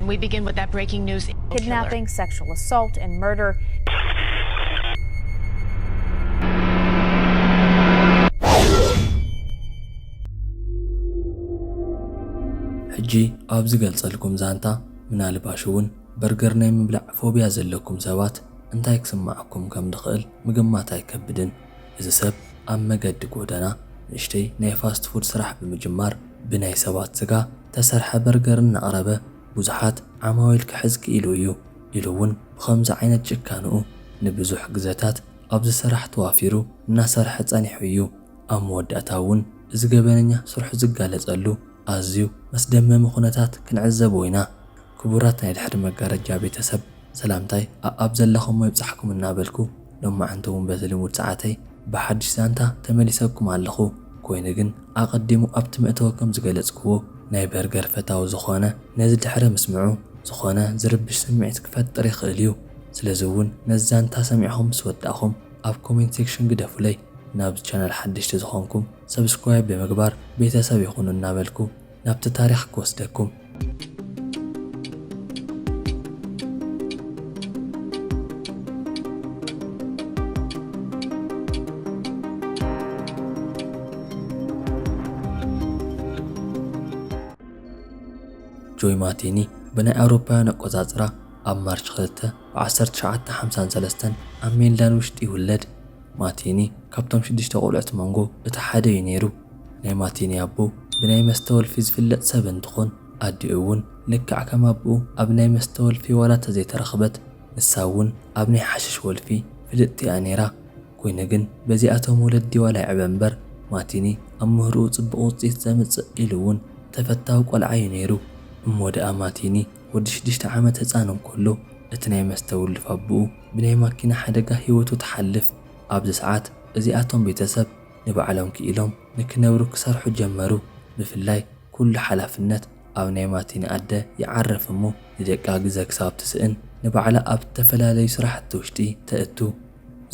We begin with that breaking news. Kidnapping, sexual assault, and murder. ሕጂ ኣብዚ ገልጸልኩም ዛንታ ምናልባሽ እውን በርገር ናይ ምብላዕ ፎቢያ ዘለኩም ሰባት እንታይ ክስማዓኩም ከም ድኽእል ምግማት ኣይከብድን። እዚ ሰብ ኣብ መገዲ ጎደና ንእሽተይ ናይ ፋስት ፉድ ስራሕ ብምጅማር ብናይ ሰባት ስጋ ተሰርሐ በርገር እናቕረበ ብዙሓት ዓማዊል ክሕዝ ክኢሉ እዩ። ኢሉ እውን ብኸምዚ ዓይነት ጭካንኡ ንብዙሕ ግዜታት ኣብዚ ስራሕ ተዋፊሩ እናሰርሐ ጸኒሑ እዩ። ኣብ መወዳእታ እውን እዚ ገበነኛ ስርሑ ዝጋለጸሉ ኣዝዩ መስደመሚ ኩነታት ክንዕዘብ ኢና። ክቡራት ናይ ድሕሪ መጋረጃ ቤተሰብ ሰላምታይ ኣብ ዘለኹም ይብጻሕኩም እናበልኩ ሎማዓንቲ እውን በቲ ልሙድ ሰዓተይ ብሓድሽ ዛንታ ተመሊሰኩም ኣለኹ። ኮይኑ ግን ኣቐዲሙ ኣብቲ መእተዊ ከም ዝገለጽክዎ ናይ በርገር ፈታዊ ዝኾነ ነዚ ድሕሪ ምስምዑ ዝኾነ ዝርብሽ ስምዒት ክፈጥር ይኽእል እዩ። ስለዚ እውን ነዚ ዛንታ ሰሚዕኹም ምስ ወዳእኹም ኣብ ኮሜንት ሴክሽን ግደፉለይ። ናብዚ ቻናል ሓድሽቲ ዝኾንኩም ሰብስክራይብ ብምግባር ቤተሰብ ይኹኑ እናበልኩ ናብቲ ታሪኽ ክወስደኩም። ጆይ ማቲኒ ብናይ ኣውሮፓውያን ኣቆጻጽራ ኣብ ማርች 2 1953 ኣብ ሜንላንድ ውሽጢ ይውለድ። ማቲኒ ካብቶም 6 ቆልዑት መንጎ እቲ ሓደ እዩ ነይሩ። ናይ ማቲኒ ኣቦ ብናይ መስተወልፊ ዝፍለጥ ሰብ እንትኾን ኣዲኡ እውን ልክዕ ከም ኣቦኡ ኣብ ናይ መስተወልፊ ዋላ ተዘይተረኽበት ንሳ እውን ኣብ ናይ ሓሽሽ ወልፊ ፍልጥቲ እያ ነይራ። ኮይኑ ግን በዚኣቶም ወለዲ ዋላ ይዕበ እምበር ማቲኒ ኣብ ምህርኡ ጽቡቕ ውፅኢት ዘምጽእ ኢሉ እውን ተፈታዊ ቆልዓ እዩ ነይሩ። እሞደኣ ማቲኒ ወዲ 6 ዓመት ህፃን እንከሎ እቲ ናይ መስተወልፊ ኣቦኡ ብናይ ማኪና ሓደጋ ህይወቱ ተሓልፍ። ኣብዚ ሰዓት እዚኣቶም ቤተሰብ ንባዕሎም ክኢሎም ንክነብሩ ክሰርሑ ጀመሩ። ብፍላይ ኩሉ ሓላፍነት ኣብ ናይ ማቲኒ ኣደ ይዓረፍ እሞ ንደቃ ግዜ ክሳብ ትስእን ንባዕላ ኣብ ዝተፈላለዩ ስራሕቲ ውሽጢ ተእቱ።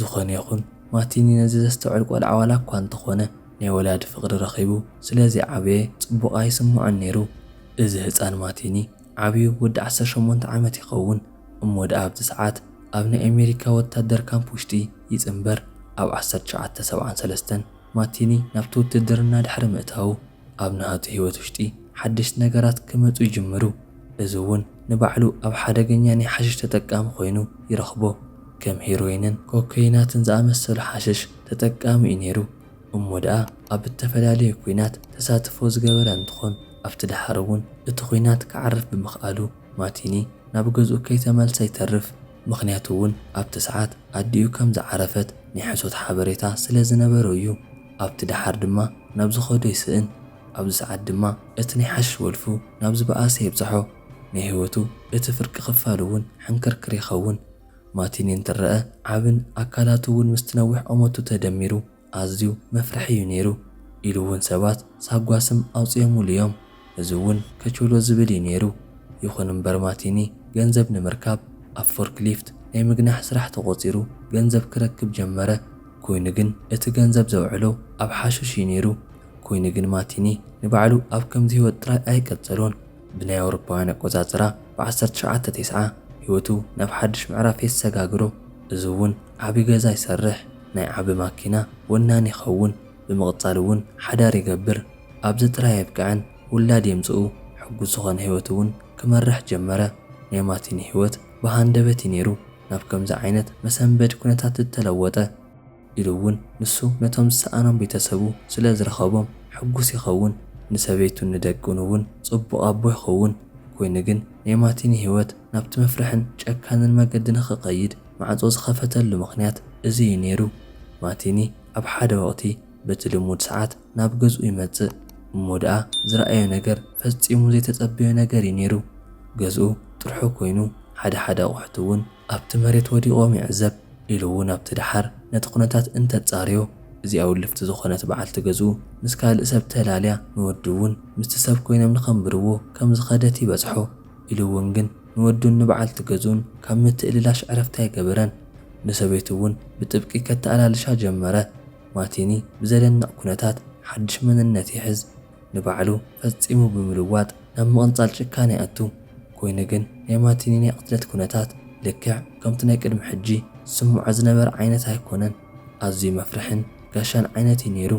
ዝኾነ ይኹን ማቲኒ ነዚ ዘስተውዕል ቆልዓ ዋላ እኳ እንተኾነ ናይ ወላዲ ፍቕሪ ረኺቡ ስለዚ ዓበየ ጽቡቕ ይስምዖን ነይሩ። እዚ ህፃን ማቲኒ ዓብዩ ወዲ 18 ዓመት ይኸውን እሞደኣ ኣብዚ ሰዓት ኣብ ናይ ኣሜሪካ ወታደር ካምፕ ውሽጢ ይጽንበር። ኣብ 1973 ማቲኒ ናብቲ ውትድርና ድሕሪ ምእታው ኣብ ናቱ ህይወት ውሽጢ ሓድሽቲ ነገራት ክመጹ ይጅምሩ። እዚ እውን ንባዕሉ ኣብ ሓደገኛ ናይ ሓሽሽ ተጠቃሚ ኮይኑ ይረኽቦ። ከም ሄሮይንን ኮካይናትን ዝኣመሰሉ ሓሽሽ ተጠቃሚ እዩ ነይሩ። እሞደኣ ኣብ ዝተፈላለዩ ኩናት ተሳትፎ ዝገበረ እንትኾን ኣብቲ ድሓር እውን እቲ ኩናት ክዓርፍ ብምኽኣሉ ማቲኒ ናብ ገዝኡ ከይተመልሰ ይተርፍ። ምኽንያቱ እውን ኣብቲ ሰዓት ኣዲኡ ከም ዝዓረፈት ናይ ሕሶት ሓበሬታ ስለ ዝነበረ እዩ። ኣብቲ ድሓር ድማ ናብ ዝኸዶ ይስእን። ኣብዚ ሰዓት ድማ እቲ ናይ ሓሽሽ ወልፉ ናብ ዝበኣሰ ይብፅሖ። ናይ ህይወቱ እቲ ፍርቂ ክፋል እውን ሕንክርክር ይኸውን። ማቲኒ እንትረአ ዓብን ኣካላቱ እውን ምስ ትነዊሕ ቁመቱ ተደሚሩ ኣዝዩ መፍርሒ እዩ ነይሩ ኢሉ እውን ሰባት ሳጓስም ኣውፅዮሙሉ እዮም። እዚ እውን ከችሎ ዝብል እዩ ነይሩ። ይኹን እምበር ማቲኒ ገንዘብ ንምርካብ ኣብ ፎርክሊፍት ናይ ምግናሕ ስራሕ ተቖፂሩ ገንዘብ ክረክብ ጀመረ። ኮይኑ ግን እቲ ገንዘብ ዘውዕሎ ኣብ ሓሽሽ እዩ ነይሩ። ኮይኑ ግን ማቲኒ ንባዕሉ ኣብ ከምዚ ህይወት ጥራይ ኣይቀጸሎን። ብናይ ኣውሮፓውያን ኣቆጻጽራ ብ1990 ህይወቱ ናብ ሓድሽ ምዕራፍ የሰጋግሮ። እዚ እውን ዓብዪ ገዛ ይሰርሕ፣ ናይ ዓቢ ማኪና ወናኒ ይኸውን። ብምቕጻል እውን ሓዳር ይገብር። ኣብዚ ጥራይ ኣይብቅዕን ውላድ የምጽኡ ሕጉስ ዝኾነ ህይወት እውን ክመርሕ ጀመረ። ናይ ማቲኒ ህይወት ብሃንደበት ነይሩ ናብ ከምዚ ዓይነት መሰንበድ ኩነታት ዝተለወጠ ኢሉ እውን ንሱ ነቶም ዝሰኣኖም ቤተሰቡ ስለ ዝረኸቦም ሕጉስ ይኸውን። ንሰበይቱን ንደቁን እውን ጽቡቕ ኣቦ ይኸውን። ኮይኑ ግን ናይ ማቲኒ ህይወት ናብቲ መፍርሕን ጨካንን መገዲ ንኽኸይድ ማዕጾ ዝኸፈተሉ ምኽንያት እዚ እዩ ነይሩ። ማቲኒ ኣብ ሓደ ወቕቲ በቲ ልሙድ ሰዓት ናብ ገዝኡ ይመጽእ እሞደኣ ዝረኣዮ ነገር ፈጺሙ ዘይተጸበዮ ነገር እዩ ነይሩ። ገዝኡ ጥርሑ ኮይኑ ሓደ ኣቑሑት እውን ኣብቲ መሬት ወዲቖም ይዕዘብ። ኢሉ እውን ኣብቲ ድሓር ነቲ ኩነታት እንተጻርዮ እዚኣ ውልፍቲ ዝኾነት በዓልቲ ገዝኡ ምስ ካልእ ሰብ ተላልያ ንወዱ እውን ምስቲ ሰብ ኮይኖም ንኸንብርዎ ከም ዝኸደት ይበጽሖ። ኢሉ እውን ግን ንወዱን ንበዓልቲ ገዝኡን ካብ ምትእልላሽ ዕረፍታ ይገበረን። ንሰበይቱ እውን ብጥብቂ ከተኣላልሻ ጀመረ። ማቲኒ ብዘደንቕ ኩነታት ሓድሽ መንነት ይሕዝ። ንባዕሉ ፈጺሙ ብምልዋጥ ናብ ምቕንጻል ጭካነ ይኣቱ። ኮይኑ ግን ናይ ማቲኒ ናይ ቅትለት ኩነታት ልክዕ ከምቲ ናይ ቅድሚ ሕጂ ስሙዕ ዝነበረ ዓይነት ኣይኮነን። ኣዝዩ መፍርሕን ጋሻን ዓይነት እዩ ነይሩ።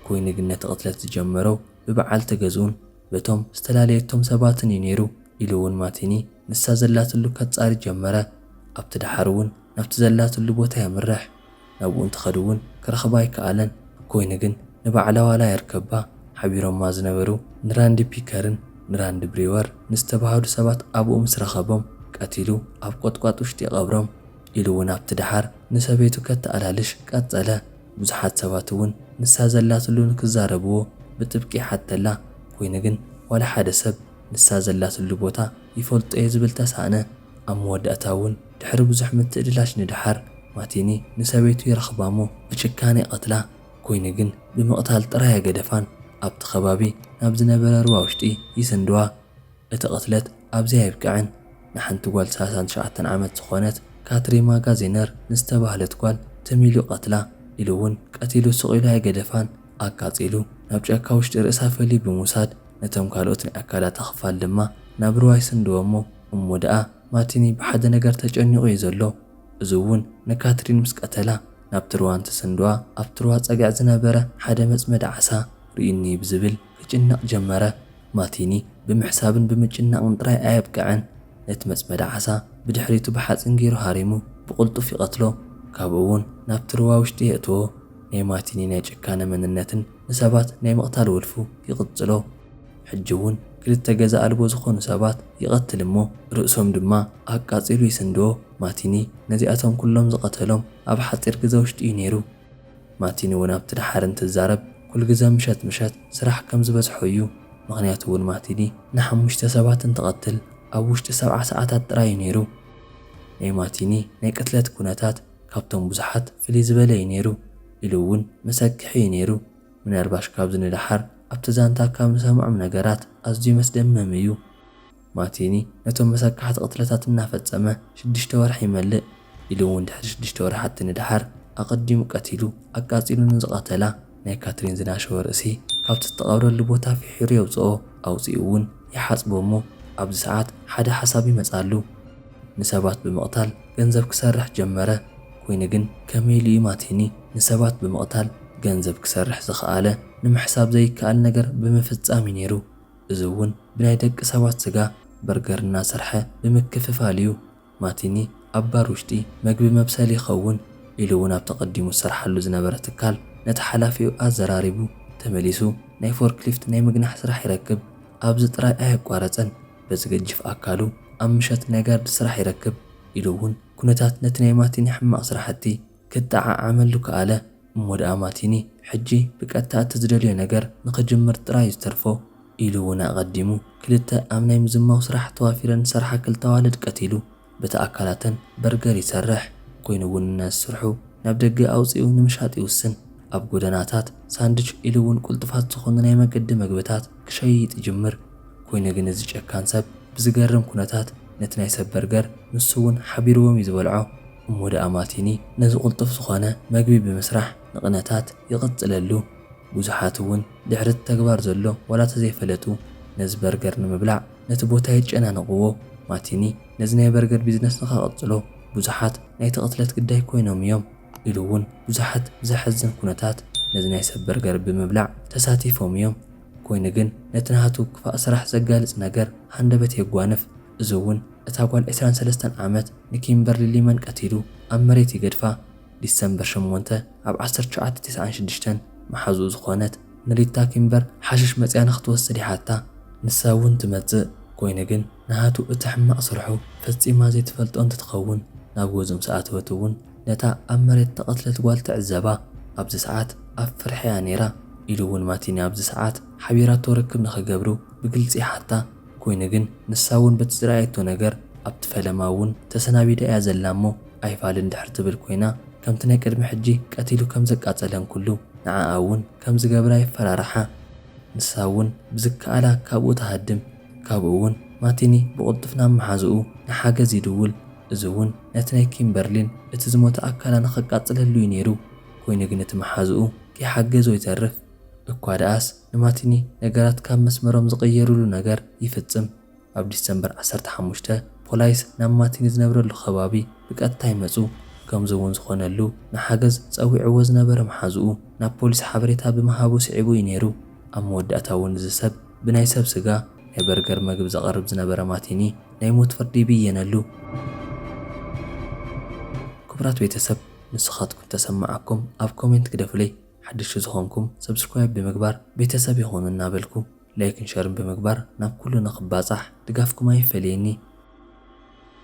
ኮይኑ ግን ነቲ ቅትለት ዝጀመሮ ብበዓልቲ ገዝኡን በቶም ዝተላለየቶም ሰባትን እዩ ነይሩ ኢሉ እውን ማቲኒ ንሳ ዘላትሉ ከጻሪ ጀመረ። ኣብቲ ድሓር እውን ናብቲ ዘላትሉ ቦታ የምርሕ። ናብኡ እንትኸዱ እውን ክረኽባ ኣይከኣለን። ኮይኑ ግን ንባዕላ ዋላ የርከባ ሓቢሮማ ዝነበሩ ንራንዲ ፒከርን ንራንዲ ብሪወር ንዝተባሃሉ ሰባት ኣብኡ ምስ ረኸቦም ቀቲሉ ኣብ ቆጥቋጥ ውሽጢ የቐብሮም ኢሉ እውን ኣብቲ ድሓር ንሰበይቱ ከተኣላልሽ ቀጸለ። ብዙሓት ሰባት እውን ንሳ ዘላትሉ ንክዛረብዎ ብጥብቂ ሓተላ። ኮይኑ ግን ዋላ ሓደ ሰብ ንሳ ዘላትሉ ቦታ ይፈልጦ እየ ዝብል ተሳእነ። ኣብ መወዳእታ እውን ድሕሪ ብዙሕ ምትዕድላሽ ንድሓር ማቲኒ ንሰበይቱ ይረኽባሞ ብጭካኔ ቀትላ። ኮይኑ ግን ብምቕታል ጥራይ ገደፋን ኣብቲ ከባቢ ናብ ዝነበረ ሩባ ውሽጢ ይስንድዋ። እቲ ቅትለት ኣብዚ ኣይብቅዕን። ንሓንቲ ጓል 39 ዓመት ዝኾነት ካትሪን ማጋዚነር ንዝተባህለት ጓል ተሚሉ ቀትላ ኢሉ እውን ቀቲሉ ስቂሉ ኣይገደፋን ኣቃጺሉ ናብ ጨካ ውሽጢ ርእሳ ፈሊዩ ብምውሳድ ነቶም ካልኦት ናይ ኣካላታ ክፋል ድማ ናብ ሩባ ይስንድዎሞ እሞ ደኣ ማቲኒ ብሓደ ነገር ተጨኒቑ እዩ ዘሎ። እዚ እውን ንካትሪን ምስ ቀተላ ናብቲ ሩባ እንትስንድዋ ኣብቲ ሩባ ፀጊዕ ዝነበረ ሓደ መፅመዲ ዓሳ ርኢኒ ብዝብል ክጭነቕ ጀመረ። ማቲኒ ብምሕሳብን ብምጭናቕን ጥራይ ኣየብቅዐን። ነቲ መፅመዲ ዓሳ ብድሕሪቱ ብሓፂን ገይሩ ሃሪሙ ብቕልጡፍ ይቐትሎ። ካብኡ እውን ናብቲ ሩባ ውሽጢ የእትዎ። ናይ ማቲኒ ናይ ጭካነ መንነትን ንሰባት ናይ ምቕታል ወልፉ ይቕጽሎ። ሕጂ እውን ክልተ ገዛ ኣልቦ ዝኾኑ ሰባት ይቐትል እሞ ርእሶም ድማ ኣቃጺሉ ይስንድዎ። ማቲኒ ነዚኣቶም ኩሎም ዝቐተሎም ኣብ ሓፂር ግዜ ውሽጢ እዩ ነይሩ። ማቲኒ እውን ኣብቲ ድሓር እንትዛረብ ኩል ግዜ ምሸት ስራሕ ከም ዝበዝሖ እዩ። ምክንያቱ እውን ማቲኒ ን5 ሰባት እንትቐትል ኣብ ውሽጢ 70 ሰዓታት ጥራይ እዩ ነይሩ። ናይ ማቲኒ ናይ ቅትለት ኩነታት ካብቶም ብዙሓት ፍልይ ዝበለ እዩ ነይሩ ኢሉ እውን መሰኪሕ እዩ ነይሩ። ምናልባሽ ካብዚ ንድሓር ኣብቲ ዛንታ ካብ ንሰምዖም ነገራት ኣዝዩ መስደመም እዩ። ማቲኒ ነቶም መሰካሕቲ ቅትለታት እናፈጸመ 6 ወርሒ ይመልእ ኢሉ እውን ድሕሪ 6 ወርሓት ንድሓር ኣቐዲሙ ቀቲሉ ኣቃጺሉ ንዝቐተላ ናይ ካትሪን ዝናሸወ ርእሲ ካብቲ ዝተቐብረሉ ቦታ ፊሒሩ የውፅኦ። ኣውፂኡ እውን ይሓጽቦ እሞ ኣብዚ ሰዓት ሓደ ሓሳብ ይመጻሉ። ንሰባት ብምቕታል ገንዘብ ክሰርሕ ጀመረ። ኮይኑ ግን ከመይ ኢሉ ማቲኒ ንሰባት ብምቕታል ገንዘብ ክሰርሕ ዝኸኣለ ንምሕሳብ ዘይከኣል ነገር ብምፍጻም እዩ ነይሩ። እዚ እውን ብናይ ደቂ ሰባት ስጋ በርገር እናሰርሐ ብምክፍፋል እዩ። ማቲኒ ኣብ ባር ውሽጢ መግቢ መብሰሊ ይኸውን ኢሉ እውን ኣብ ተቐዲሙ ዝሰርሓሉ ዝነበረ ትካል ነቲ ሓላፊኡ ኣዘራሪቡ ተመሊሱ ናይ ፎርክሊፍት ናይ ምግናሕ ስራሕ ይረክብ። ኣብዚ ጥራይ ኣየቋረፀን በዝገጅፍ ኣካሉ ኣብ ምሸት ናይ ጋርዲ ስራሕ ይረክብ ኢሉ እውን ኩነታት ነቲ ናይ ማቲኒ ሕማቕ ስራሕቲ ክጠዓዓመሉ ከኣለ። እሞ ደኣ ማቲኒ ሕጂ ብቀጥታ እቲ ዝደልዮ ነገር ንኽጅምር ጥራይ ዝተርፎ ኢሉ እውን ኣቐዲሙ ክልተ ኣብ ናይ ምዝማው ስራሕ ተዋፊረን ዝሰርሓ ክልተ ኣዋልድ ቀቲሉ በቲ ኣካላተን በርገር ይሰርሕ። ኮይኑ እውን እናዝስርሑ ናብ ደገ ኣውፂኡ ንምሻጥ ይውስን። ኣብ ጎደናታት ሳንድች ኢሉ እውን ቁልጥፋት ዝኾኑ ናይ መገዲ መግብታት ክሸይጥ ይጅምር። ኮይኑ ግን እዚ ጨካን ሰብ ብዝገርም ኩነታት ነቲ ናይ ሰብ በርገር ንሱ እውን ሓቢርዎም እዩ ዝበልዖ። እሞ ደኣ ማቲኒ ነዚ ቁልጡፍ ዝኾነ መግቢ ብምስራሕ ንቕነታት ይቕጽለሉ። ብዙሓት እውን ድሕሪ እቲ ተግባር ዘሎ ዋላ ተዘይፈለጡ ነዚ በርገር ንምብላዕ ነቲ ቦታ ይጨናነቕዎ። ማቲኒ ነዚ ናይ በርገር ቢዝነስ ንኸቐጽሎ ብዙሓት ናይቲ ቅትለት ግዳይ ኮይኖም እዮም ኢሉ እውን ብዙሓት ብዘሕዝን ኩነታት ነዚ ናይ ሰብ በርገር ብምብላዕ ተሳቲፎም እዮም። ኮይኑ ግን ነቲ ናቱ ክፋእ ስራሕ ዘጋልጽ ነገር ሃንደበት የጓንፍ። እዚ እውን እታ ጓል 23 ዓመት ንኪምበርሊ ሊመን ቀቲሉ ኣብ መሬት ይገድፋ። ዲሰምበር 8 ኣብ 1996 መሓዙኡ ዝኾነት ንሪታ ኪምበር ሓሽሽ መፅያ ንኽትወስድ ይሓታ። ንሳ እውን ትመጽእ። ኮይኑ ግን ናቱ እቲ ሕማቕ ስርሑ ፈጺማ ዘይትፈልጦ እንትትኸውን ናብ ገዝኦም ሰኣተወት እውን ነታ ኣብ መሬት ተቐትለት ጓል ትዕዘባ። ኣብዚ ሰዓት ኣብ ፍርሒ እያ ነይራ ኢሉ እውን ማቲኒ ኣብዚ ሰዓት ሓቢራቶ ርክብ ንኽገብሩ ብግልፂ ይሓታ። ኮይኑ ግን ንሳ እውን በቲ ዝረኣየቶ ነገር ኣብቲ ፈለማ እውን ተሰናቢዳ እያ ዘላ እሞ ኣይፋልን ድሕር ትብል ኮይና ከምቲ ናይ ቅድሚ ሕጂ ቀቲሉ ከም ዘቃጸለን ኩሉ ንዓኣ እውን ከም ዝገብራ ይፈራርሓ። ንሳ እውን ብዝከኣላ ካብኡ ተሃድም። ካብኡ እውን ማቲኒ ብቕልጡፍ ናብ መሓዝኡ ንሓገዝ ይድውል። እዚ እውን ነቲ ናይ ኪምበርሊን እቲ ዝሞተ ኣካላ ንኸቃጽለሉ እዩ ነይሩ። ኮይኑ ግን እቲ መሓዝኡ ከይሓገዞ ይተርፍ። እኳ ደኣስ ንማቲኒ ነገራት ካብ መስመሮም ዝቕየሩሉ ነገር ይፍጽም። ኣብ ዲሰምበር 15 ፖላይስ ናብ ማቲኒ ዝነበረሉ ከባቢ ብቀጥታ ይመጹ ከምዚ እውን ዝኾነሉ ንሓገዝ ፀዊዕዎ ዝነበረ መሓዝኡ ናብ ፖሊስ ሓበሬታ ብምሃቡ ስዒቡ እዩ ነይሩ። ኣብ መወዳእታ እውን እዚ ሰብ ብናይ ሰብ ስጋ ናይ በርገር ምግቢ ዘቕርብ ዝነበረ ማቲኒ ናይ ሞት ፍርዲ ይብየነሉ። ክቡራት ቤተሰብ ንስኻትኩም ተሰማዓኩም ኣብ ኮሜንት ክደፍለይ ሓድሽ ዝኾንኩም ሰብስክራይብ ብምግባር ቤተሰብ ይኹኑ እናበልኩ ላይክን ሸርን ብምግባር ናብ ኩሉ ንኽባጻሕ ድጋፍኩም ኣይፈልየኒ።